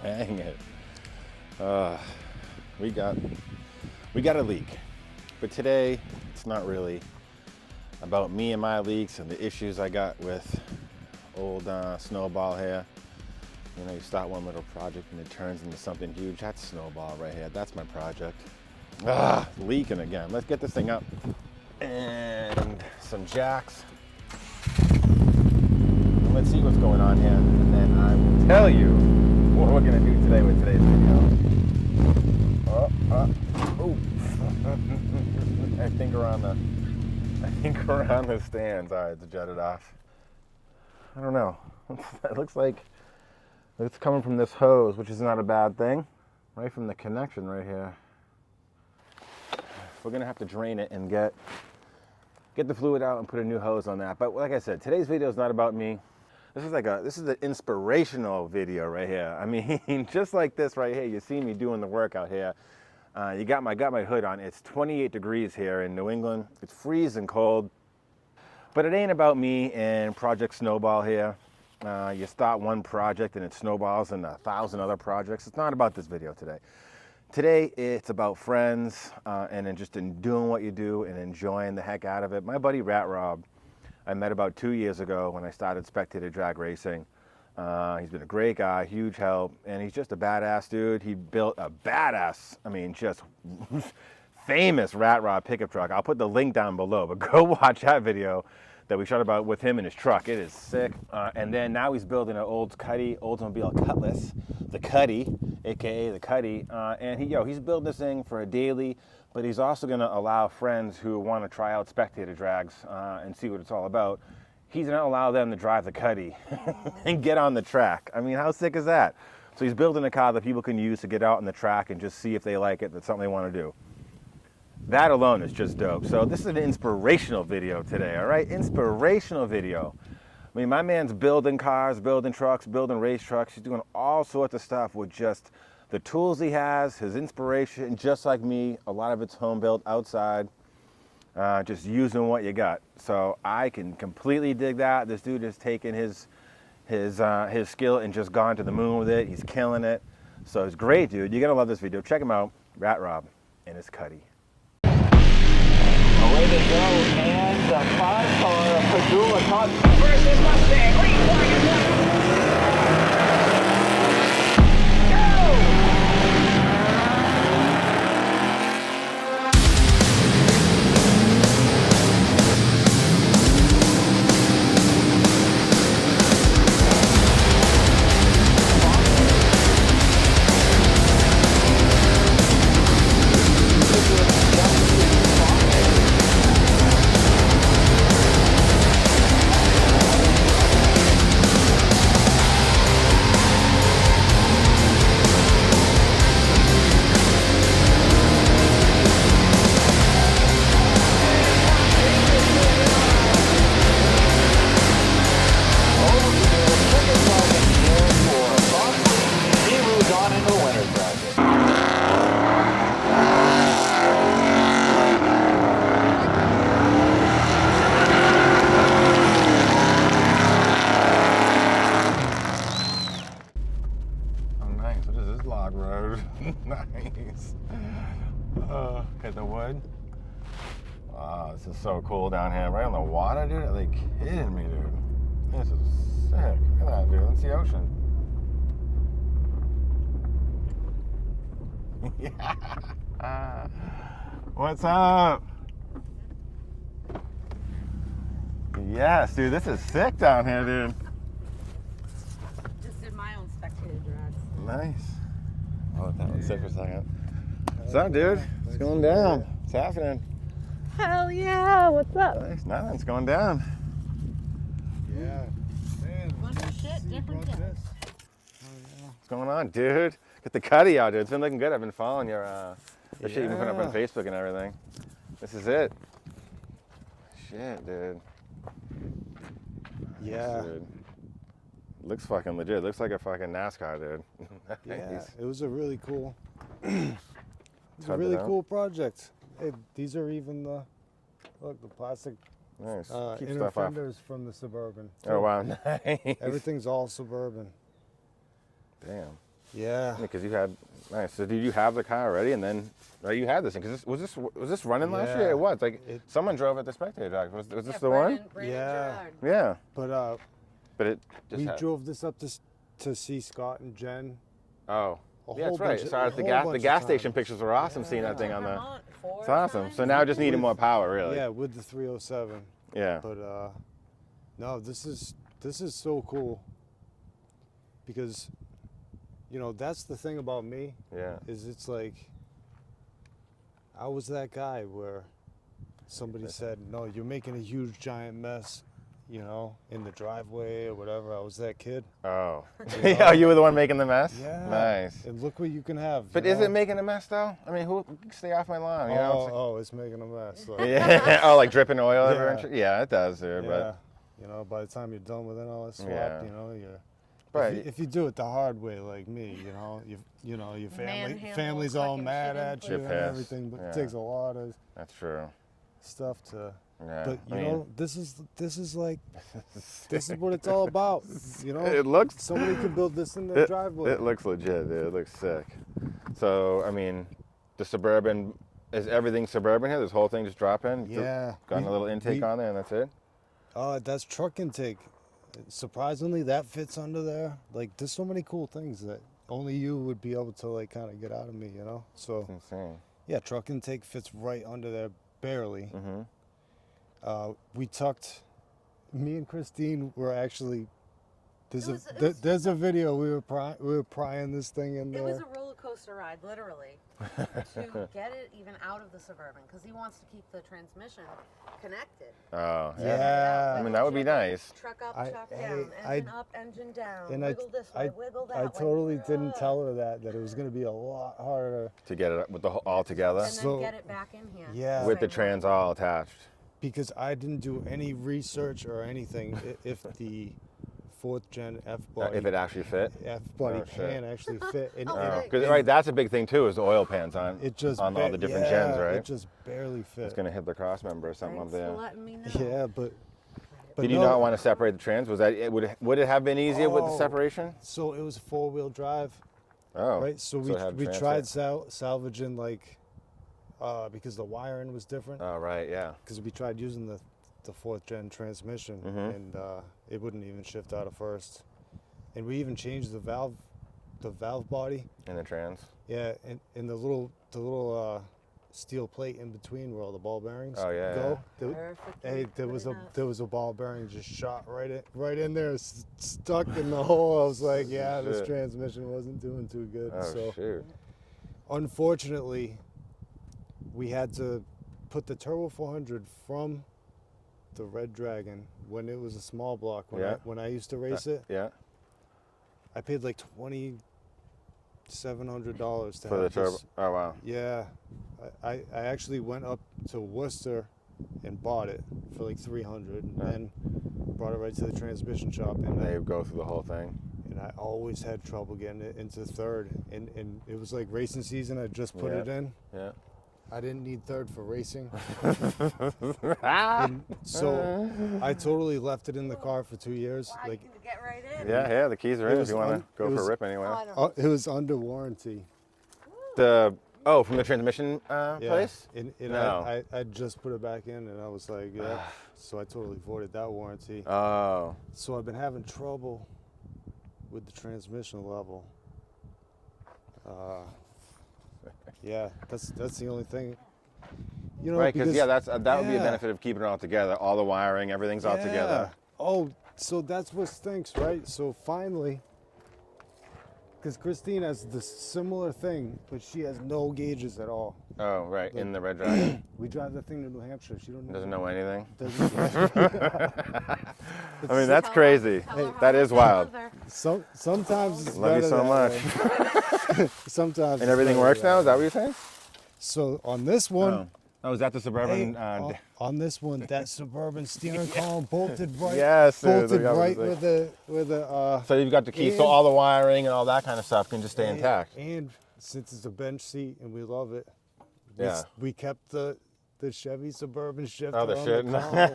Dang it. We got a leak. But today, it's not really about me and my leaks and the issues I got with old Snowball here. You know, you start one little project and it turns into something huge. That's Snowball right here. That's my project. Leaking again. Let's get this thing up. And some jacks. Let's see what's going on here. And then I will tell you what we're going to do today with today's video. I think around the stands. All right, it's jetted off. I don't know. It looks like it's coming from this hose, which is not a bad thing. Right from the connection right here. We're gonna have to drain it and get the fluid out and put a new hose on that. But like I said, today's video is not about me. This is an inspirational video right here. I mean, just like this right here, you see me doing the work out here. You got my hood on. It's 28 degrees here in New England. It's freezing cold. But it ain't about me and Project Snowball here. You start one project and it snowballs in 1,000 other projects. It's not about this video today. Today, it's about friends and then just in doing what you do and enjoying the heck out of it. My buddy Rat Rob, I met about 2 years ago when I started spectator drag racing. He's been a great guy, huge help, and he's just a badass dude. He built a badass, I mean, just famous Rat Rob pickup truck. I'll put the link down below, but go watch that video that we shot about with him and his truck. It is sick. And then now he's building an Oldsmobile Cutlass, the Cuddy, AKA the Cuddy. And he's building this thing for a daily, but he's also gonna allow friends who wanna try out spectator drags and see what it's all about. He's gonna allow them to drive the Cuddy and get on the track. I mean, how sick is that? So he's building a car that people can use to get out on the track and just see if they like it, that's something they wanna do. That alone is just dope. So this is an inspirational video today, all right? Inspirational video. I mean, my man's building cars, building trucks, building race trucks. He's doing all sorts of stuff with just the tools he has, his inspiration, just like me. A lot of it's home built outside, just using what you got. So I can completely dig that. This dude has taken his skill and just gone to the moon with it. He's killing it. So it's great, dude. You're gonna love this video. Check him out, Rat Rob and his Cuddy. Away they go, and the 5-car Padula Cutlass versus Mustang. Nice. Hit the wood. Wow, this is so cool down here. Right on the water, dude. Are they kidding me, dude? This is sick. Look at that, dude. That's the ocean. Yeah. What's up? Yes, dude. This is sick down here, dude. Just did my own spectator drags. Nice. I'll let that one sit for a second. What's up, dude? It's going down. What's happening? Hell yeah! What's up? Nice. Nothing's going down. Yeah. Man, Bunch of shit, different things. What's going on, dude? Get the Cuddy out, dude. It's been looking good. I've been following your the shit you've been putting up on Facebook and everything. This is it. Shit, dude. Yeah. Nice, dude. Looks fucking legit. Looks like a fucking NASCAR, dude. Yeah, Nice. it was a really cool, cool project. Hey, these are even the plastic Nice. Keep inner stuff off. fenders from the Suburban. Oh wow, nice. Everything's all Suburban. Damn. Yeah. Because you had nice. So did you have the car already, and then you had this thing? Because was this running last year? Yeah. It was like someone drove at the spectator track. Was this the one? Brandon Yeah. Gerard. Yeah. But it just we had, drove this up to see Scott and Jen. Oh. A Yeah, whole that's right. bunch So of- the a whole gas bunch of station times. pictures were awesome. Seeing that thing on the. Vermont 4 It's awesome. times. So now it just needed more power, really. Yeah, with the 307. Yeah. But no, this is so cool. Because, you know, that's the thing about me. Yeah. Is it's like I was that guy where somebody said, "No, you're making a huge giant mess," you know, in the driveway or whatever. I was that kid. Oh. You Oh, you were the one making the mess? Yeah. Nice. And look what you can have. But you is know? it making a mess, though? I mean, who stay off my lawn, you know? It's making a mess. Like, Yeah. Oh, like dripping oil Yeah. everywhere? And shit? Yeah, it does, dude. yeah. But You know, by the time you're done with it all that swap, Yeah. you know, you're. But If you do it the hard way, like me, you know, your Manhandle, family's all collecting mad shit in at you You're and pissed. everything, but Yeah. it takes a lot of that's true. stuff to. Yeah. But I you mean, know, this is like this is what it's all about. You know, It looks. somebody could build this in their driveway. It looks legit, dude. It looks sick. So, I mean, the Suburban, is everything Suburban here? This whole thing just drop in? Yeah. Got a little intake we- on there and that's it? That's truck intake. Surprisingly, that fits under there. Like, there's so many cool things that only you would be able to like kind of get out of me, you know. So It's insane. yeah, truck intake fits right under there, barely. Mm-hmm. We tucked. Me and Christine were actually. There's It was- there's a video we were prying this thing in It there. was a roller coaster ride, literally, to get it even out of the Suburban, because he wants to keep the transmission connected. Oh, yeah. Yeah. I mean, that would be nice. Truck up, I- truck hey, down, I- engine up, engine down, and wiggle this way, wiggle that I way. totally didn't Ugh. tell her that it was going to be a lot harder. To get it with the all together And then So- get it back in here. Yeah. with the Same way. trans all attached. Because I didn't do any research or anything if the 4th gen F body If it actually fit. F body Oh, shit. pan actually fit. And, Oh, and okay. Because right, that's a big thing too, is the oil pans on it just on all the different gens, right? It just barely fit. It's gonna hit the cross member or something Thanks up there. for letting me know. Yeah, but Did you no, not want to separate the trans? Was that would it have been easier with the Oh. separation? So it was 4-wheel drive, Oh, right? So it had we trans tried fit. salvaging like because the wiring was different. Oh right, yeah. Because we tried using the 4th gen transmission Mhm. and it wouldn't even shift out of first. And we even changed the valve body. In the trans. Yeah, and the little steel plate in between where all the ball bearings Oh, yeah, go. Perfectly Hey, there was put it up. there was a ball bearing just shot right in there, stuck in the hole. I was like, yeah, this Shit. transmission wasn't doing too good. Oh So shoot. unfortunately, we had to put the Turbo 400 from the Red Dragon when it was a small block. Yeah. When I used to race it, Yeah. I paid like $2,700 to For the have turbo. this. Oh wow. Yeah, I actually went up to Worcester and bought it for like $300, and Yeah. then brought it right to the transmission shop, and They go through the whole thing. I always had trouble getting it into third, and it was like racing season. I just put Yeah. it in. Yeah. I didn't need third for racing, Ah! and so I totally left it in the car for 2 years. Wow, Like you can get right in. Yeah, the keys are It in if was you want un- to go it for a was- rip Oh, anyway. I don't it was under warranty. From the transmission Yeah. place? And No. I just put it back in, and I was like, yeah. So I totally voided that warranty. Oh. So I've been having trouble with the transmission level. Yeah, that's the only thing. You know, Right, because that would be a yeah. benefit of keeping it all together. All the wiring, everything's all together. Oh, so that's what stinks, right? So finally, because Christine has the similar thing, but she has no gauges at all. Oh, right, in the Red Dragon. We drive the thing to New Hampshire. She don't Doesn't know anything. doesn't I mean, that's crazy. Tell her how That much is I wild. love her. Sometimes it's Love you better so that much. way. Sometimes And it's everything better works that now? Is way. that what you're saying? So on this one, Oh, is that the Suburban? hey, on this one, that Suburban steering column bolted right, Yes, dude, bolted that was right the- with the So you've got the keys, so and- all the wiring and all that kind of stuff can just stay intact. And since it's a bench seat and we love it, Yeah. we kept the Chevy Suburban shifter Oh, the on shit. the column,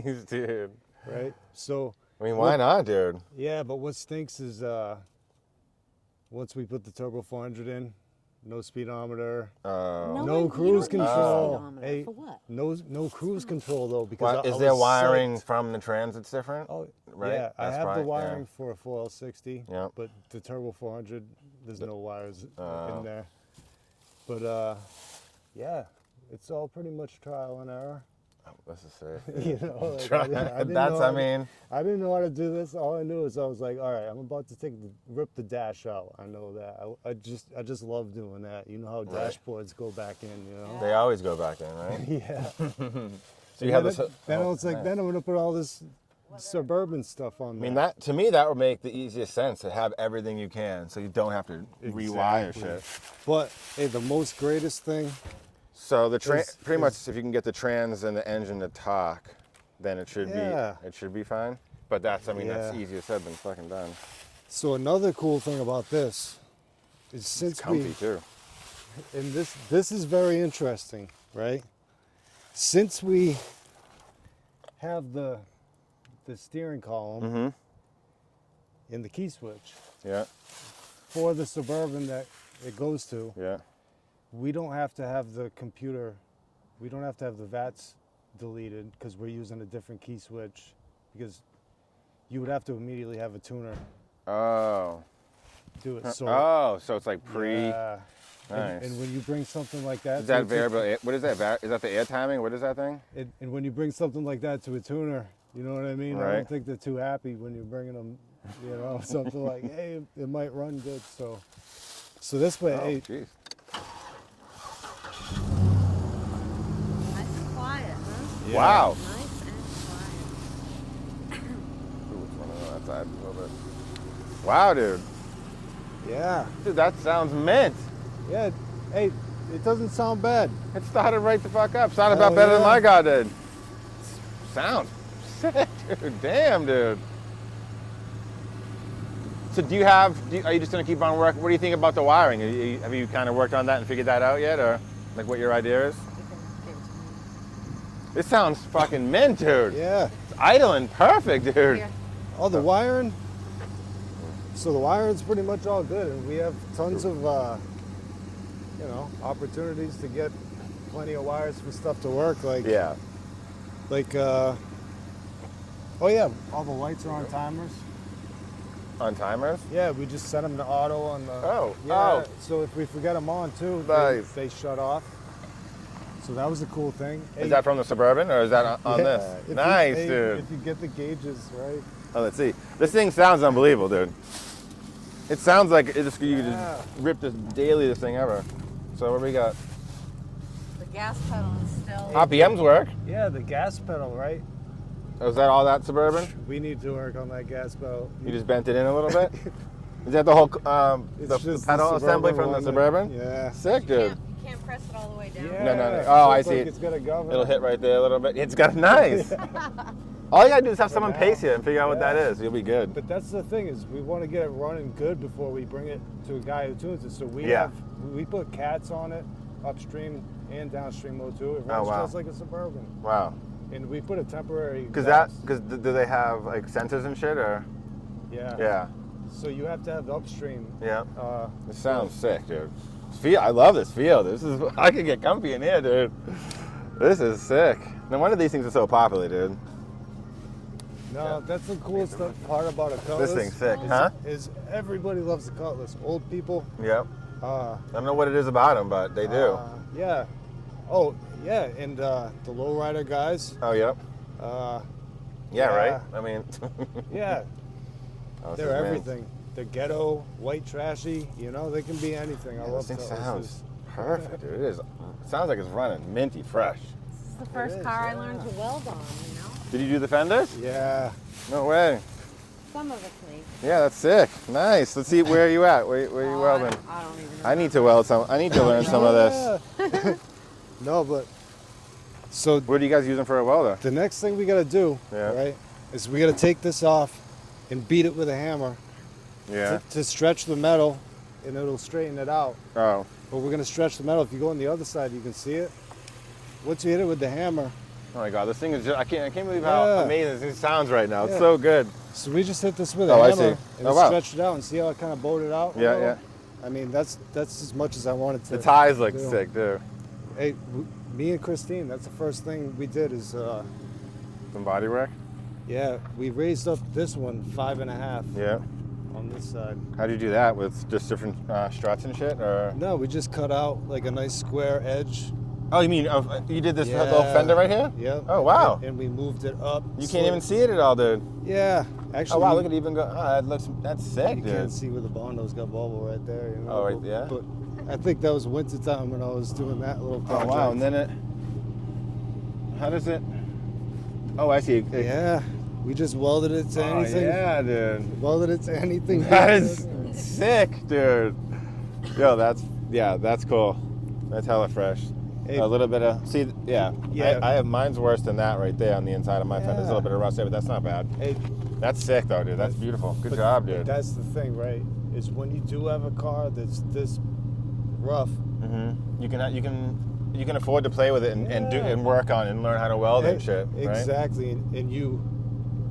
Nice, dude. right? So I mean, why not, dude? yeah, but what stinks is once we put the turbo 400 in, no speedometer, Oh. no you cruise don't need a control. speedometer. Hey, For what? no cruise control though, because What, I is there was wiring psyched. from the transits different? Oh, Right? yeah, I That's have probably- the yeah. wiring for a 4L60, Yeah. but the turbo 400, there's no wires Oh. in there. But yeah, it's all pretty much trial and error. Oh, this is sick. You know, like, That's, know I mean, I didn't know how to do this. All I knew is I was like, all right, I'm about to rip the dash out. I know that. I just love doing that. You know how dashboards go back in. You know. they always go back in, right? Yeah. So you have this. Then oh, it's like, nice. then I'm gonna put all this suburban stuff on I there. mean, that to me that would make the easiest sense to have everything you can, so you don't have to rewire Exactly. shit. But hey, the most greatest thing. So the Is- pretty much, if you can get the trans and the engine to talk, then it should Yeah. be fine. But that's, I mean, that's Yeah. easier said than fucking done. So another cool thing about this is since It's comfy we too. and this is very interesting, right? Since we have the steering column Mm-hmm. in the key switch Yeah. for the Suburban that it goes to, Yeah. we don't have to have the computer, we don't have to have the VATs deleted because we're using a different key switch, because you would have to immediately have a tuner Oh. do it. So Oh, so it's like pre. yeah. Nice. And when you bring something like that, Is to a that tu- variable? What is that? Is that the air timing? What is that thing? and when you bring something like that to a tuner, you know what I mean? I Right. don't think they're too happy when you're bringing them, you know, something like, hey, it might run good. So this way, Oh, hey, jeez. Nice and quiet, huh? yeah. Wow. Nice and quiet. Ooh, it's running on that side a little bit. Wow, dude. Yeah, Dude, that sounds mint. yeah. Hey, it doesn't sound bad. It started right the fuck up. Sounded Hell about better than yeah. my car did. Sounds sick, dude. Damn, dude. So are you just gonna keep on working? What do you think about the wiring? Have you kind of worked on that and figured that out yet? Or like what your idea is? You can give it to me. This sounds fucking mint, dude. Yeah. It's idling perfect, dude. Here. Oh, the wiring. So the wiring's pretty much all good, and we have tons of, you know, opportunities to get plenty of wires for stuff to work. Like, Yeah. oh yeah, all the lights are on timers. On timers? Yeah, we just set them to auto on the. Oh, yeah. oh. So if we forget them on too, Nice. they shut off. So that was a cool thing. Is that from the Suburban or is that on Yeah, this? if you- Nice, hey, dude. If you get the gauges right. Oh, let's see. This thing sounds unbelievable, dude. It sounds like you could Yeah. just rip this dailiest thing ever. So what we got? The gas pedal is still. RPMs work. Yeah, the gas pedal, right? Oh, is that all that Suburban? We need to work on that gas pedal. You just bent it in a little bit? Is that the whole It's the just pedal the assembly Suburban from the one that- Suburban? Yeah. Sick, dude. You can't press it all the way down. Yeah. No, no, no. it Oh, I looks see like it. It's got a governor. It'll hit right there a little bit. It's got nice. All you gotta do is have someone now- pace you and figure out what that Yeah. is. You'll be good. But that's the thing, is we want to get it running good before we bring it to a guy who tunes it. So Yeah. we put cats on it, upstream and downstream mode too. It Oh, runs wow. just like a Suburban. Wow. And we put a temporary. Because exhaust. do they have like sensors and shit or? Yeah. Yeah. So you have to have the upstream. Yeah. Uh, This sounds sick, dude. I love this feel. I could get comfy in here, dude. This is sick. No wonder these things are so popular, dude. no, that's the coolest part about a Cutlass. This thing's sick, huh? Is everybody loves the Cutlass. Old people. Yep. Uh, I don't know what it is about them, but they do. Yeah. Oh, yeah, and the lowrider guys. Oh, yep. Uh, Yeah, Yeah. right? I mean, yeah, oh, this they're is mint. everything. They're ghetto, white trashy. You know, they can be anything. I Yeah, love this thing Cutlasses. sounds perfect, dude. It sounds like it's running minty fresh. This is the first is, car I yeah. learned to weld on, you know? Did you do the fenders? Yeah. No way. Some of it's me. Yeah, that's sick. Nice. Let's see, where are you at? Where are you Oh, welding? I don't even know. I need to weld some. I need to learn some of this. Yeah. No, but so What are you guys using for a welder? the next thing we gotta do, Yeah. right, is we gotta take this off and beat it with a hammer Yeah. to stretch the metal, and it'll straighten it out. Oh. But we're gonna stretch the metal. If you go on the other side, you can see it. Once you hit it with the hammer, Oh my God, this thing is just, I can't believe how Yeah. amazing this sounds right now. It's Yeah. so good. So we just hit this with a Oh, I hammer see. and Oh, wow. stretched it out, and see how it kind of bowed it out. a Yeah, little? yeah. I mean, that's as much as I wanted to. The ties look do. sick too. Hey, me and Christine, that's the first thing we did is, Some body work. yeah, we raised up this one 5.5 Yeah. on this side. How do you do that with just different struts and shit, or? No, we just cut out like a nice square edge. Oh, you mean you did this little fender right here? Yep. Oh, wow. And we moved it up. You can't even see it at all, dude. Yeah, actually. Oh wow, look at it even go. Oh, that's sick, You dude. can't see where the Bondo's got bubble right there. You know? Oh, right, yeah. But I think that was winter time when I was doing that little Oh project. wow, and then it. How does it? Oh, I see. Yeah, we just welded it to anything. Yeah, dude. Welded it to anything. That is sick, dude. Yo, that's cool. That's hella fresh. Hey, A little bit of yeah. Yeah. I have mine's worse than that right there on the inside of my fender. There's a little bit of rust there, but that's not bad. hey, That's sick though, dude. That's beautiful. Good but job, dude. That's the thing, right? Is when you do have a car that's this rough. Mm-hmm. You can afford to play with it and do Yeah. and work on it and learn how to weld and shit. Right? Exactly, and you.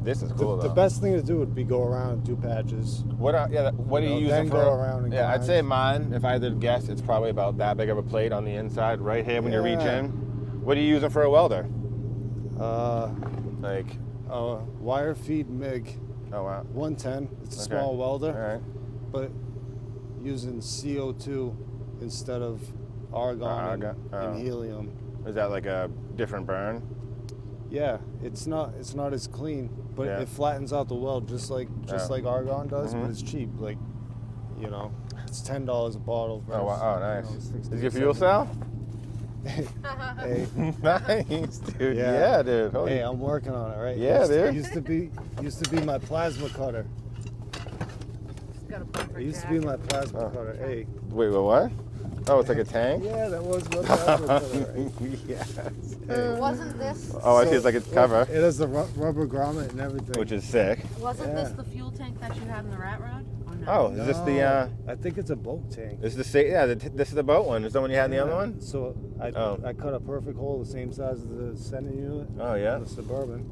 This is cool The though. best thing to do would be go around and do patches. What are you know, using then for? go around and yeah, I'd grind. say mine. If I had to guess, it's probably about that big of a plate on the inside, right here when you reach Yeah. in. What are you using for a welder? Like, Wire feed MIG oh wow. 110. It's a Okay. small welder, All right. but using CO2 instead of argon, Argon, and helium. Is that like a different burn? Yeah, it's not as clean, but Yeah. it flattens out the weld just like argon does, Mhm. but it's cheap. Like, it's $10 a bottle. Oh wow. Oh versus, nice. 60, Is your fuel cell? Hey, Nice, dude. Yeah. Yeah, dude. Holy. hey, I'm working on it, right? Yeah, dude. Used to be my plasma cutter. He's got a perfect It used to be my jacket. plasma cutter. Hey, Wait, what? Oh, it's like a tank? yeah, that was my plasma cutter. Right? Yes. Wasn't this Oh, I see. It's like its cover, It has the rubber grommet and everything. which is sick. wasn't this Yeah. the fuel tank that you had in the rat rod? Or no? Oh, is this the? No, I think it's a boat tank. This is the yeah. This is the boat one. Is the one you had in the other one? So I cut a perfect hole the same size as the sending unit. Oh yeah. On the Suburban,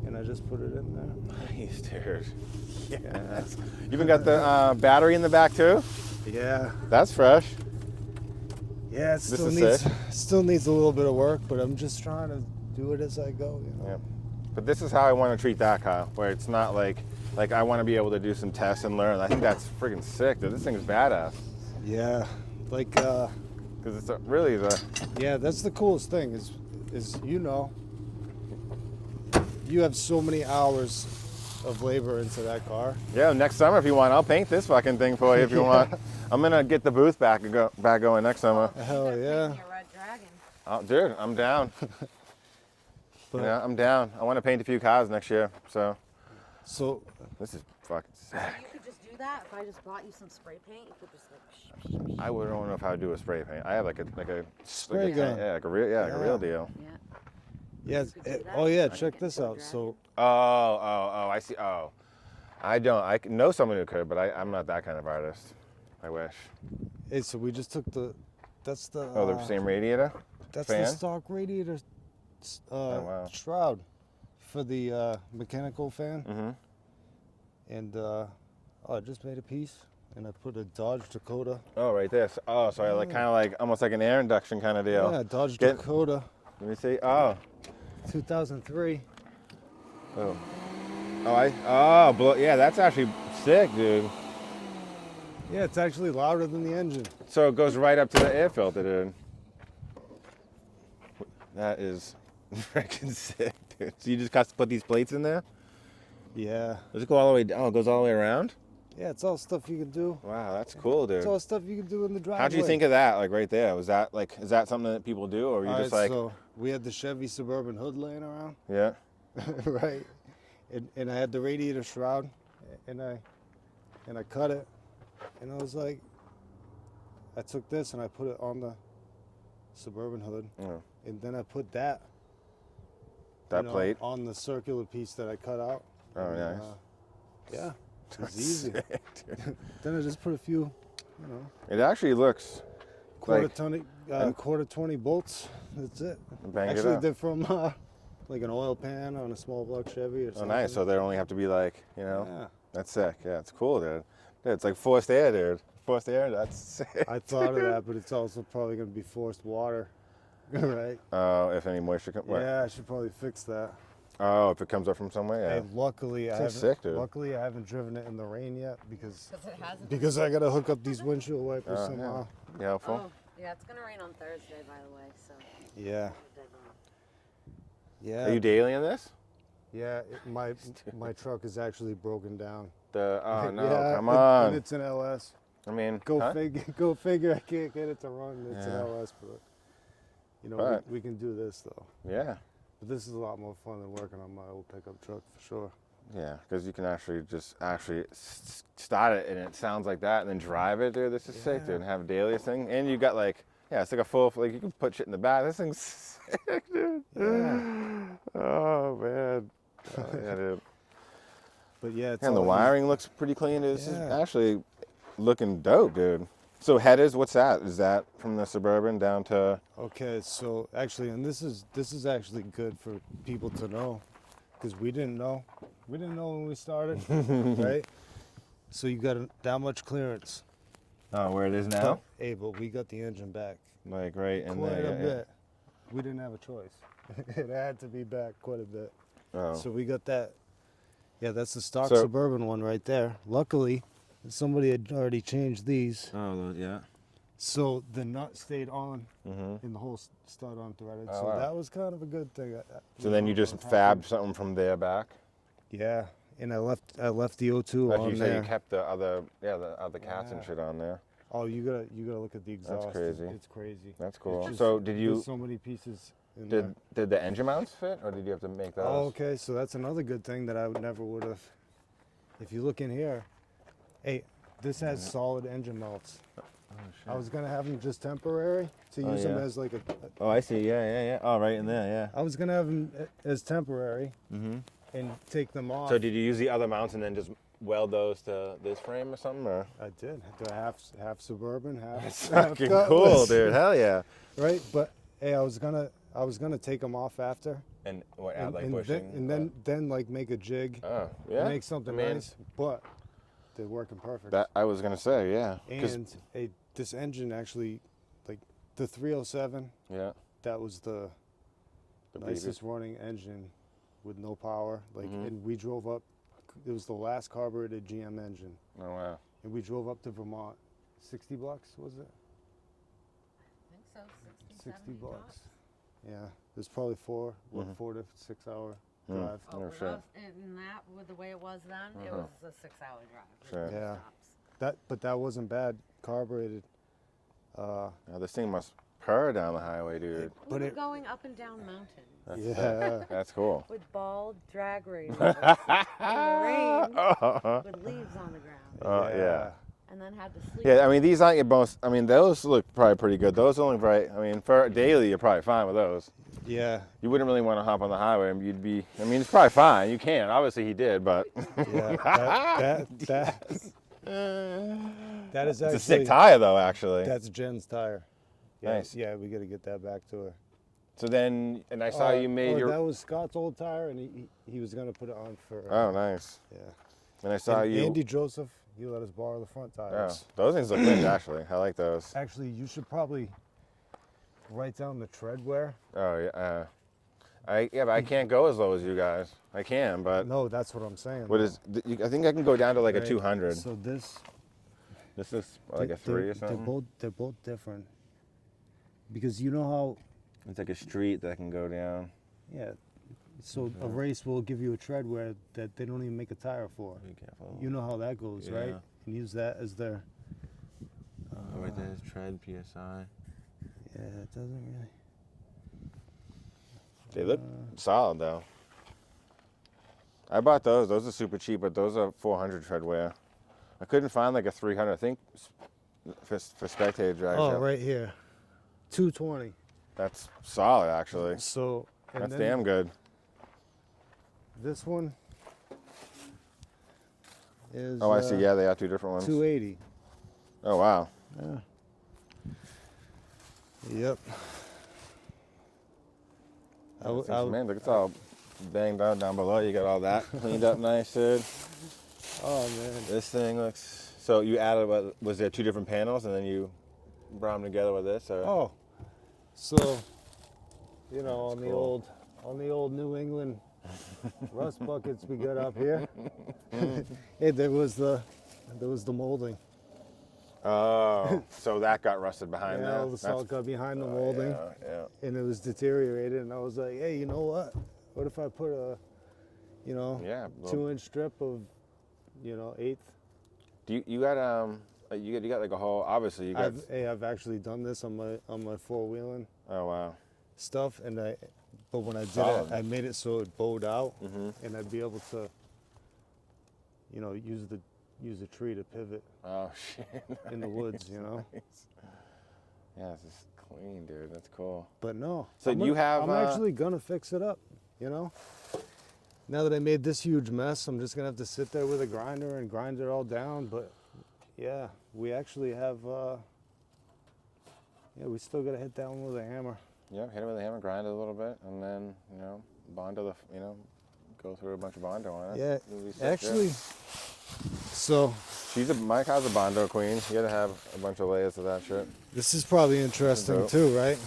and I just put it in there. Nice, dude. Yes. You even got the battery in the back too. Yeah. That's fresh. Yeah, it This is still needs a little bit of work, but I'm just trying to do it as I go. Yeah. But this is how I want to treat that car, where it's not like I want to be able to do some tests and learn. I think that's freaking sick, dude. This thing is badass. Yeah. Like. Because it's really the. Yeah, that's the coolest thing is you have so many hours of labor into that car. Yeah. Next summer, if you want, I'll paint this fucking thing for you if you want. I'm gonna get the booth back going next summer. Hell You're yeah. painting a red dragon. Oh, dude, I'm down. But- Yeah, I'm down. I want to paint a few cars next year, so So this is fucking sick. You could just do that if I just bought you some spray paint. You could just like. I wouldn't know how to do a spray paint. I have like a Spray gun. Yeah, like a real deal. Yeah. yeah. could do that. Oh yeah, I check could this do a out. dragon. So Oh, I see. Oh, I don't. I know someone who could, but I'm not that kind of artist. I wish. hey, so we just took that's the Oh, the same radiator? that's fan? the stock radiator wow. shroud for the mechanical fan. Mm-hmm. And I just made a piece and I put a Dodge Dakota. Oh, right there. So I like kind of like almost like an air induction kind of deal. Yeah, Dodge Get- Dakota, Let me see. Oh. 2003. Oh. Yeah, that's actually sick, dude. Yeah, it's actually louder than the engine. So it goes right up to the air filter, dude. That is freaking sick, dude. So you just got to put these plates in there? Yeah. Does it go all the way down? Oh, it goes all the way around? Yeah, it's all stuff you can do. Wow, that's cool, dude. It's all stuff you can do in the driveway. How'd you think of that, like right there? Is that something that people do, or are you All just right, like, so we had the Chevy Suburban hood laying around, yeah? right? And I had the radiator shroud, and I cut it, and I was like, I took this and I put it on the Suburban hood, Oh, and then I put that plate? on the circular piece that I cut out. Oh, And, nice. yeah, That's it's easy. sick, dude. Then I just put a few, It actually looks quarter like, 20 bolts. That's it. bang it Actually, up. they're from like an oil pan on a small block Chevy or Oh, something. nice. So they only have to be like, Yeah. That's sick. Yeah, it's cool, dude. Dude, it's like forced air, dude. Forced air, that's sick. I thought of that, but it's also probably going to be forced water, right? Oh, if any moisture comes. Yeah, I should probably fix that. Oh, if it comes up from somewhere, yeah. Hey, luckily, That's sick, dude. luckily I haven't driven it in the rain yet because Because it hasn't. I got to hook up these windshield wipers Oh, somehow. yeah. You helpful? Oh, yeah, it's gonna rain on Thursday, by the way. So. Yeah. Yeah. Are you daily in this? Yeah, my truck is actually broken down. Oh no, Yeah, come and on. it's an LS. I mean, Go huh? figure. Go figure. I can't get it to run. It's an Yeah. LS, but you know But- we can do this though. Yeah. But this is a lot more fun than working on my old pickup truck for sure. Yeah, because you can actually just start it and it sounds like that, and then drive it, dude. This is sick, dude. And have a daily thing, and you got like, it's like a full, like you can put shit in the back. This thing's sick, dude. Yeah. Oh man. Oh, yeah, dude. But yeah, it's And the all wiring looks pretty clean. This is Yeah. actually looking dope, dude. So headers, what's that? Is that from the Suburban down to? Okay, so actually, and this is actually good for people to know, because we didn't know. We didn't know when we started, right? So you got that much clearance. Oh, where it is now? Hey, but we got the engine back Like right in quite there. a yeah, bit. We didn't have a choice. It had to be back quite a bit. Yeah. Oh. So we got that. Yeah, that's the stock So- Suburban one right there. Luckily, somebody had already changed these. Oh, yeah. So the nut stayed on Mm-hmm. and the whole stud unthreaded. Oh, So wow. that was kind of a good thing. So then you just fabbed something from there back. Yeah, and I left the O2 Like on you said, there. you kept the other cats and Yeah. shit on there. Oh, you gotta look at the exhaust. crazy. It's crazy. That's cool. just- So did you There's so many pieces in there. did the engine mounts fit, or did you have to make those? Oh, okay. So that's another good thing that I never would have. If you look in here, hey, this has solid engine mounts. I was gonna have them just temporary to Oh, use them yeah. as like a. Oh, I see. Yeah. Oh, right in there. I was gonna have them as temporary Yeah. Mm-hmm. and take them off. So did you use the other mounts and then just weld those to this frame or something? Or I did. Do half Suburban, half. that's half fucking Cutlass. cool, dude. Hell yeah. Right, but hey, I was gonna take them off after, And what? Add and, like and bushing. then like make a jig, Oh, yeah. make something I mean, nice. But they're working perfect. That I was gonna say, yeah. 'Cause- And this engine actually, like the 307, yeah. that was the The nicest running engine with no power. Like, Mhm. and we drove up. It was the last carbureted GM engine, Oh wow. and we drove up to Vermont. 60 bucks was it? I think so. 60 70 bucks. Yeah, there's probably 4 to 6 hour Mm. drive. Oh, Oh, with shit. us, and that with the way it was then, it Uh-huh. was a 6-hour drive. with Sure. no Yeah. stops. But that wasn't bad carbureted. Now, this thing must purr down the highway, dude. We But were it- going up and down mountains That's Yeah. That's cool. with bald drag racers in the rain Oh, with leaves on the ground, yeah. and then had to sleep. Yeah, I mean, these aren't your most, I mean, those look probably pretty good. Those only right, I mean, for daily, you're probably fine with those. Yeah. You wouldn't really want to hop on the highway and you'd be, I mean, it's probably fine. You can. Obviously, he did, but Yeah. That is it's actually a sick tire, though, actually. That's Jen's tire. Yeah, Nice. Yeah, we got to get that back to her. So then, and I saw you made your, That was Scott's old tire, and he was gonna put it on for. oh, nice. Yeah. And I saw And you, Andy Joseph, he let us borrow the front oh, tires. those things look good, actually. I like those. Actually, you should probably write down the tread wear. Oh, yeah. But I can't go as low as you guys. I can, but No, that's what I'm saying. what though. is, I think I can go down to like a Right? 200. So this. This is like a 3 or something. They're both different. Because you know how, It's like a street that can go down. yeah. So a race will give you a tread wear that they don't even make a tire for. Be careful. You know how that goes, right? Yeah. And use that as their. Oh, right there is tread PSI. Yeah, it doesn't really. They look solid though. I bought those. Those are super cheap, but those are 400 tread wear. I couldn't find like a 300. I think for spectator drives. Oh, right here, 220. That's solid, actually. So and That's then damn good. This one is. Oh, I see. Yeah, they are 2 different ones. 280. Oh, wow. Yeah. Yep. Man, look, it's all banged out down below. You got all that cleaned up nice, dude. Oh man. This thing looks. So you added what? Was there 2 different panels, and then you brought them together with this? Or? Oh, so you know, That's on cool. the old New England rust buckets we got up here, hey, there was the molding. Oh, so that got rusted behind Yeah, that. all the salt got behind the molding, Yeah. and it was deteriorated. And I was like, hey, you know what? What if I put a, you know, Yeah. Well, 2-inch strip of, you know, 1/8. do you got you got like a whole? Obviously, you got. I've actually done this on my 4-wheeling Oh wow. stuff, but when I did Solid. it, I made it so it bowed out, Mhm. and I'd be able to, you know, use the tree to pivot Oh shit. in the woods, you know. Yeah, this is clean, dude. That's cool. But no. So I'm you have, I'm actually gonna fix it up, you know. Now that I made this huge mess, I'm just gonna have to sit there with a grinder and grind it all down. But yeah, we actually have. Yeah, we still gotta hit that one with a hammer. Yeah, hit it with a hammer, grind it a little bit, and then Bondo go through a bunch of Bondo on it. Yeah, It'll be sick, actually. So my car's a Bondo queen. You gotta have a bunch of layers of that shit. this is probably interesting dope. too, right?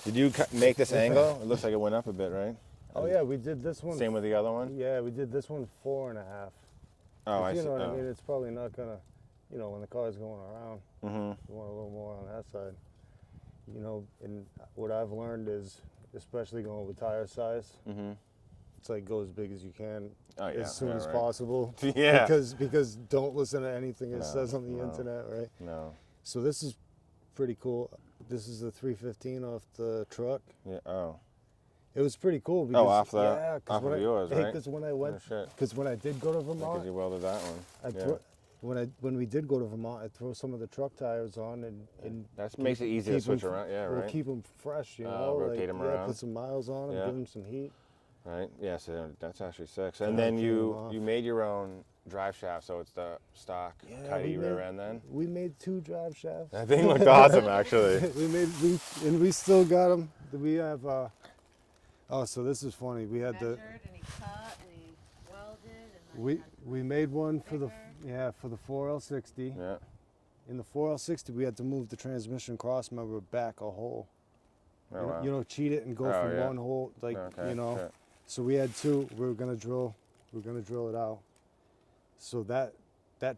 Did you make this angle? It looks like it went up a bit, right? Oh yeah, we did this one. Same with the other one? Yeah, we did this one 4.5. Oh, I you see. know what I Oh. mean? It's probably not gonna, you know, when the car's going around, Mm-hmm. you want a little more on that side. You know, and what I've learned is, especially going with tire size, Mm-hmm. it's like go as big as you can Oh, yeah. as soon yeah, as right. possible. Yeah. Because don't listen to anything it No, says on the no. internet, right? No. So this is pretty cool. This is the 315 off the truck. Yeah. Oh. It was pretty cool because Off the- yeah, 'cause off when of I- yours, hey, right? Because when I Oh, went, shit. because when I did go to Because Vermont, you welded that one. I Yeah. when we did go to Vermont, I'd throw some of the truck tires on and That makes it easy to keep 'em switch around. Yeah, We'll right. keep them fresh, you Oh, know. rotate 'em Yeah, around. put some miles on them, Yeah. give them some heat. Right. Yeah. So that's actually sick. Yeah, And then keep 'em you off. made your own drive shaft, so it's the stock Yeah, Cuddy rear end. Then we made 2 drive shafts. that thing looked awesome, actually. we still got them. We have. Oh, so this is funny. We had Measured and he cut and he welded and then we made one for the bigger. for the 4L60. Yeah. In the 4L60, we had to move the transmission cross member back a hole. Oh, wow. You know, cheat it and go Oh, from yeah. one hole, like Okay, you know. sure. So we had 2. We were gonna drill it out. So that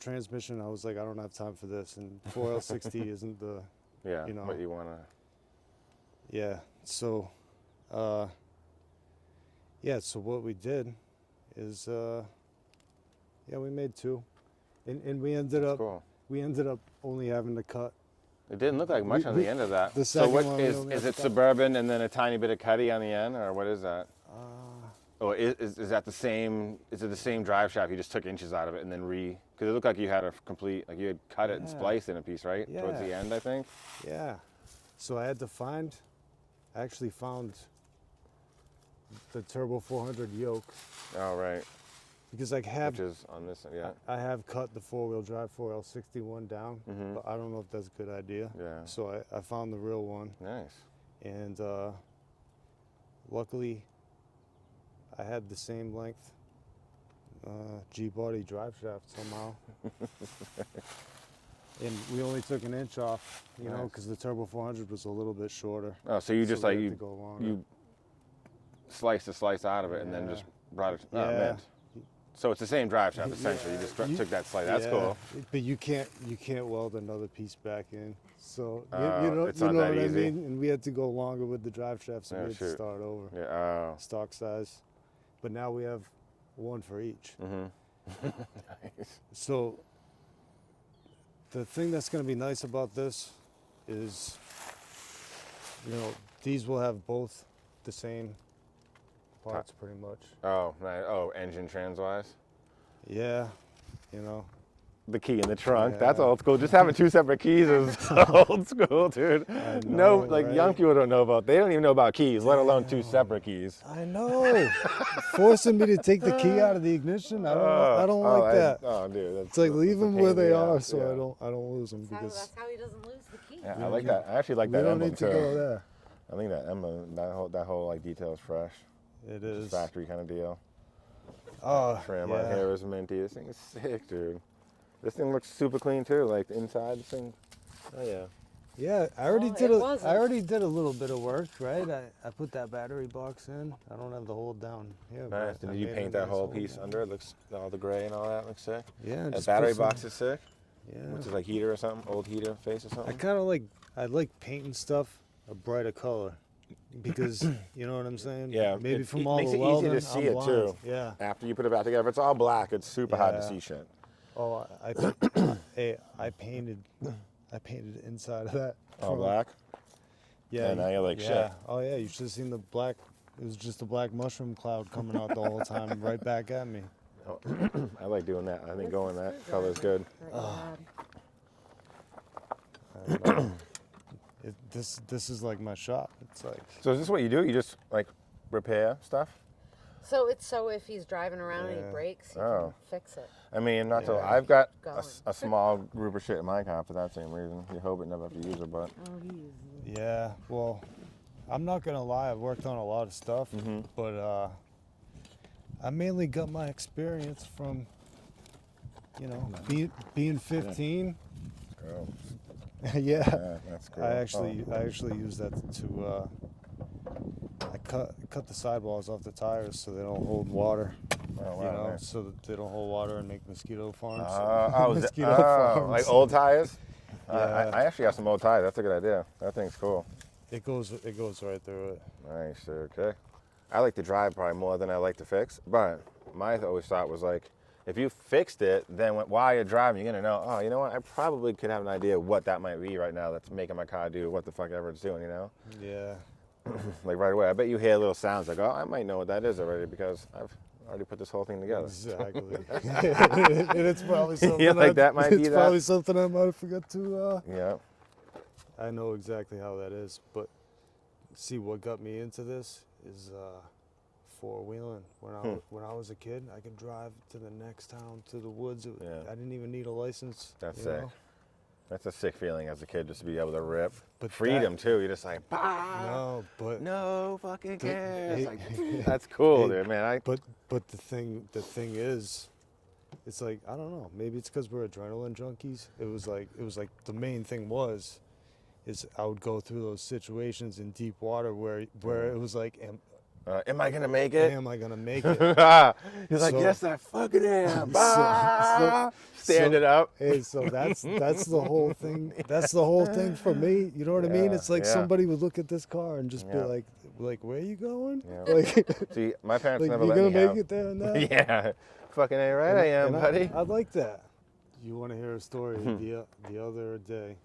transmission, I was like, I don't have time for this. And 4L60 isn't the Yeah. you know. What you wanna? yeah. So, yeah. So what we did is, we made 2, and we ended up Cool. only having to cut. It didn't look like much on the end of that. the So second what one we is only is have it to cut. Suburban and then a tiny bit of Cuddy on the end, or what is that? Or is that the same? Is it the same drive shaft? You just took inches out of it and then because it looked like you had a complete, like you had cut it and Yeah. spliced in a piece, right? Towards the Yeah. end, I think. Yeah. So I actually found the Turbo 400 yoke Oh right. because I have Which is on this, yeah. I have cut the 4-wheel drive 4L61 down, Mhm. but I don't know if that's a good idea. Yeah. So I found the real one, Nice. and luckily I had the same length G-body drive shaft somehow. And we only took an inch off, you know, Nice. because the Turbo 400 was a little bit shorter. Oh, so you So just we like had you to go longer. you sliced a slice out of it and then Yeah. just brought it. Oh, Yeah. mint. So it's the same drive shaft essentially. You just took that slice. That's Yeah, cool. But you can't weld another piece back in. So Oh, you know, it's you not know that what easy. I mean? And we had to go longer with the drive shaft, so Yeah, we had to shoot. start over. Yeah. Oh. Stock size. But now we have one for each. Nice. So the thing that's going to be nice about this is, you know, these will have both the same parts pretty much. Oh, nice. Oh, engine trans wise. Yeah, you know. The key in the trunk. Yeah. That's old school. Just having 2 separate keys is old school, dude. I No, know, like right? young people don't know about. They don't even know about keys, let alone 2 separate keys. I know. Forcing me to take the key out of the ignition. I don't like that. Oh, dude. That's, It's like that's leave a them pain where in the they are, ass, so yeah. I don't lose them That's because how he doesn't lose the key. Yeah, I like that. I actually like we that don't emblem need to too. go there. I think that whole like detail is fresh. It Just is. factory kind of deal. Oh, Trim on yeah. here is minty. This thing is sick, dude. This thing looks super clean too. Like the inside, this thing. Oh yeah. Yeah, I already Oh, did. it wasn't. I already did a little bit of work, right? I put that battery box in. I don't have the hole down here. but Nice. I Did you made a paint that nice whole hole piece down. under? It looks all the gray and all that looks sick. Yeah. That just battery put some- box is sick. Yeah. Which is like heater or something, old heater face or I something. kind of like. I like painting stuff a brighter color, because you know what I'm saying. Yeah, Maybe it from all makes the it easier welding, to see I'm it blind. too. Yeah. After you put it back together, if it's all black, it's super hard to Yeah. see shit. Oh, I painted the inside of that. All from- black. Yeah. And now you're like, yeah. shit. Oh yeah, you should have seen the black. It was just a black mushroom cloud coming out the whole time, right back at me. I like doing that. I think going that color is good. And, this is like my shop. It's like So is this what you do? You just like repair stuff? So if he's driving around and Yeah. he breaks, he Oh. can fix it. I mean, not to. Yeah. I've got Going. a small group of shit in my car for that same reason. You hope it never have to use it, but Oh, he uses it. yeah. Well, I'm not gonna lie. I've worked on a lot of stuff, but I mainly got my experience from, being 15. oh, yeah. yeah, that's cool. I actually use that to I cut the sidewalls off the tires so they don't hold water. Oh, wow, You know, nice. so that they don't hold water and make mosquito farms. Mosquito farms. Like old tires. Yeah. I actually got some old tires. That's a good idea. That thing's cool. It goes right through it. Nice. Okay. I like to drive probably more than I like to fix, but my always thought was like, if you fixed it, then while you're driving, you're gonna know. Oh, you know what? I probably could have an idea what that might be right now. That's making my car do what the fuck ever it's doing. You know. Yeah. Like right away. I bet you hear little sounds like, oh, I might know what that is already because I've already put this whole thing together. Exactly. And it's probably something. Yeah, like that might be It's that. probably something I might have forgot to. Yeah. I know exactly how that is, but see, what got me into this is four-wheeling. When I was a kid, I could drive to the next town, to the woods. Yeah. I didn't even need a license. That's you sick. know? That's a sick feeling as a kid just to be able to rip. But Freedom too. You're just like, bah! No, but No fucking cares. hey- Like, that's cool, hey, dude, man. but the thing is, it's like, I don't know. Maybe it's because we're adrenaline junkies. It was like the main thing is I would go through those situations in deep water where it was like, Am I gonna make it? am I gonna make it? He's like, So- yes, I fucking am. Bah! Stand it up. Hey, so that's the whole thing. That's the whole thing for me. You know what I mean? Yeah, It's like yeah. somebody would look at this car and just Yeah. be like, where are you going? Yeah. Like, See, my parents like never you're let gonna me make have. it there and that? Yeah, fucking A right I am, And buddy. I like that. You want to hear a story? The other day,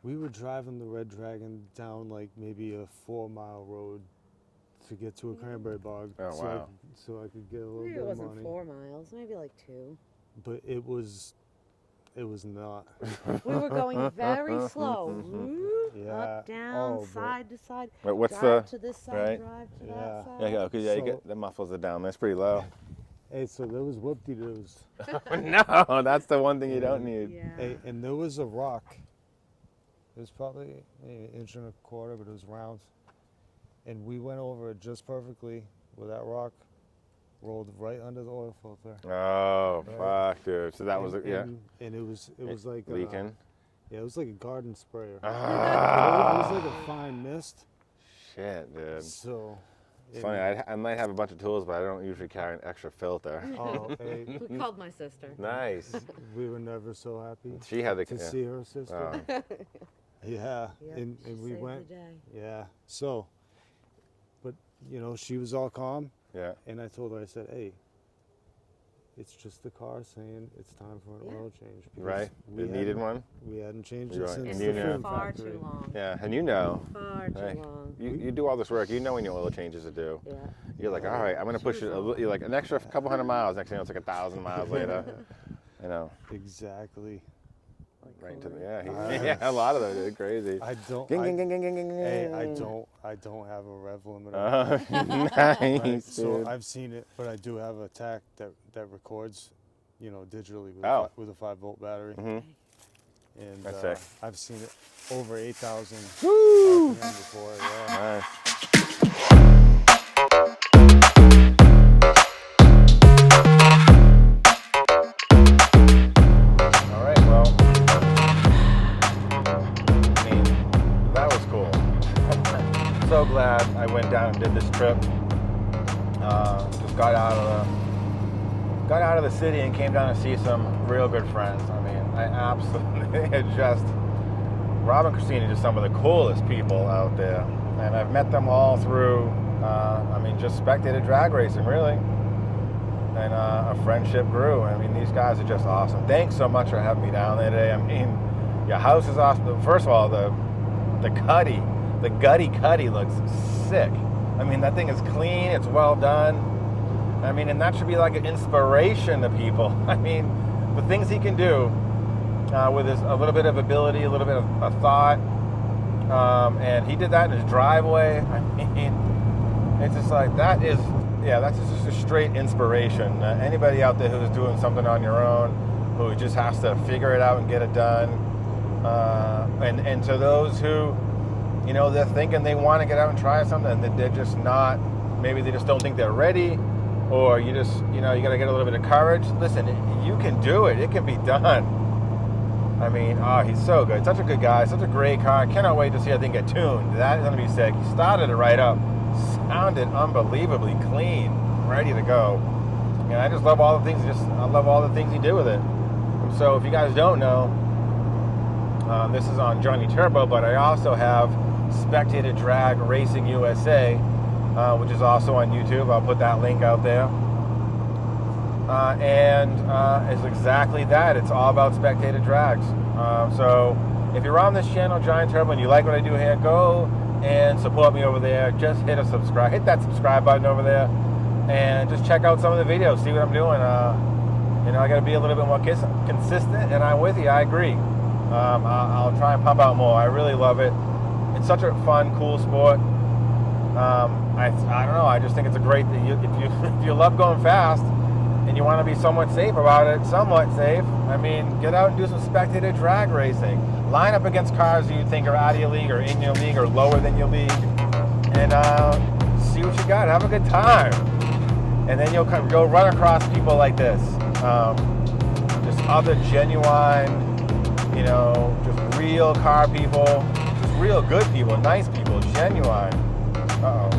we were driving the Red Dragon down like maybe a 4-mile road to get to a cranberry bog. Oh, wow. So I could get a little Maybe bit it of wasn't money. 4 miles, maybe like 2. But it was not. We were going very slow. Whoop, Yeah. Up, down, Oh, but- side to side. Wait, what's drive the? to this side, right? drive to Yeah. that side. Yeah, okay, yeah, you So- get the mufflers are down. That's pretty low. Hey, so there was whoop-de-doos. No, that's the one thing you don't need. Yeah. Hey, and there was a rock. It was probably maybe an inch and a quarter, but it was round. And we went over it just perfectly where that rock rolled right under the oil filter. Oh, Right. fuck, dude. So that was, yeah, And it was like leaking. Yeah, it was like a garden sprayer. Ah, It was like a fine mist. shit, dude. So It's funny, I might have a bunch of tools, but I don't usually carry an extra filter. Oh, hey, We called my sister. Nice. we were never so happy She had the. to yeah. see her sister. Oh. Yeah, Yep, and she we saved went. the day. Yeah, so, but she was all calm, Yeah. and I told her, I said, hey, it's just the car saying it's time for an Yeah. oil change. because Right. we It needed hadn't- one. We hadn't changed You're it right. since And the you know. film Far factory. too long. Yeah, and you know, Far too hey, long. you do all this work. You know when your oil changes to do. Yeah. You're like, all right, I'm gonna push it. You're like an extra couple hundred miles. Next thing you know, it's like 1,000 miles later. I know. Exactly. Right into the yeah. A lot of them, dude. Crazy. I don't. Ging, I, ging, ging, ging, ging, ging, hey, ging. I don't have a rev limiter. Nice, Right, so dude. I've seen it, but I do have a TAC that records, digitally with, Oh. with a 5-volt battery. Mhm. And That's sick. I've seen it over 8,000 Woo! RPM before. Yeah. Nice. All right, well, I mean, that was cool. So glad I went down and did this trip. Just got out of the city and came down to see some real good friends. I mean, I absolutely just Rob and Christine are just some of the coolest people out there, and I've met them all through. I mean, just spectator drag racing, really, and a friendship grew. I mean, these guys are just awesome. Thanks so much for having me down there today. I mean, your house is awesome. First of all, the gutty cuddy looks sick. I mean, that thing is clean. It's well done. I mean, and that should be like an inspiration to people. I mean, the things he can do with a little bit of ability, a little bit of thought, and he did that in his driveway. I mean, it's just like that's just a straight inspiration. Anybody out there who's doing something on your own, who just has to figure it out and get it done, and to those who, you know, they're thinking they want to get out and try something, that they're just not. Maybe they just don't think they're ready. Or you just, you know, you got to get a little bit of courage. Listen, you can do it. It can be done. I mean, he's so good. Such a good guy. Such a great car. I cannot wait to see that thing get tuned. That's going to be sick. He started it right up. Sounded unbelievably clean. Ready to go. And I just love all the things. I love all the things he did with it. So if you guys don't know, this is on Johnny Turbo, but I also have Spectator Drag Racing USA, which is also on YouTube. I'll put that link out there. And it's exactly that. It's all about spectator drags. So if you're on this channel, Giant Turbo, and you like what I do here, go and support me over there. Just hit that subscribe button over there, and just check out some of the videos, see what I'm doing. You know, I got to be a little bit more consistent, and I'm with you. I agree. I'll try and pump out more. I really love it. It's such a fun, cool sport. I don't know. I just think it's a great thing. If you love going fast and you want to be somewhat safe about it, I mean, get out and do some spectator drag racing. Line up against cars you think are out of your league or in your league or lower than your league, and see what you got. Have a good time, and then you'll go run across people like this, just other genuine, you know, just real car people, just real good people, nice people, genuine. Uh-oh.